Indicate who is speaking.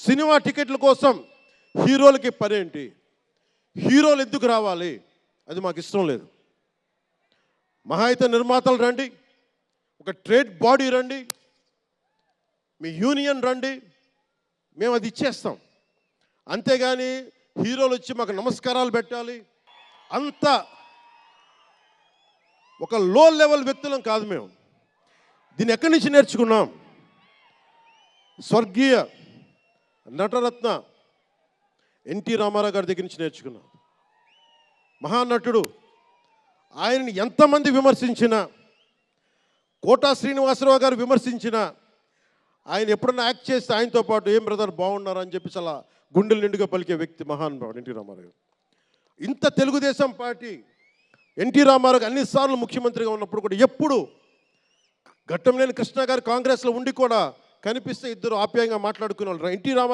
Speaker 1: Cinema టికెట్ల కోసం హీరోలకి పనేంటి? హీరోలు ఎందుకు రావాలి? అది మాకు ఇష్టం లేదు. మహా అయితే నిర్మాతలు రండి, ఒక ట్రేడ్ బాడీ రండి, మీ యూనియన్ రండి, మేము అది ఇచ్చేస్తాం. అంతేగాని హీరోలు వచ్చి మాకు నమస్కారాలు పెట్టాలి అంత ఒక లో లెవెల్ వ్యక్తులం కాదు మేము. దీన్ని ఎక్కడి నుంచి నేర్చుకున్నాం? స్వర్గీయ నటరత్న ఎన్టీ రామారావు గారి దగ్గర నుంచి నేర్చుకున్నాం. మహానటుడు, ఆయనని ఎంతమంది విమర్శించినా, కోటా శ్రీనివాసరావు గారు విమర్శించినా, ఆయన ఎప్పుడన్నా యాక్ట్ చేస్తే ఆయనతో పాటు ఏం బ్రదర్ బాగున్నారు అని చెప్పి చాలా గుండెలు నిండుగా పలికే వ్యక్తి మహానుభావుడు ఎన్టీ రామారావు గారు. ఇంత తెలుగుదేశం పార్టీ ఎన్టీ రామారావు అన్నిసార్లు ముఖ్యమంత్రిగా ఉన్నప్పుడు కూడా ఎప్పుడు ఘట్టంనేని కృష్ణ గారు కాంగ్రెస్లో ఉండి కూడా కనిపిస్తే ఇద్దరు ఆప్యాయంగా మాట్లాడుకునే వాళ్ళు. ఎన్టీ రామారావు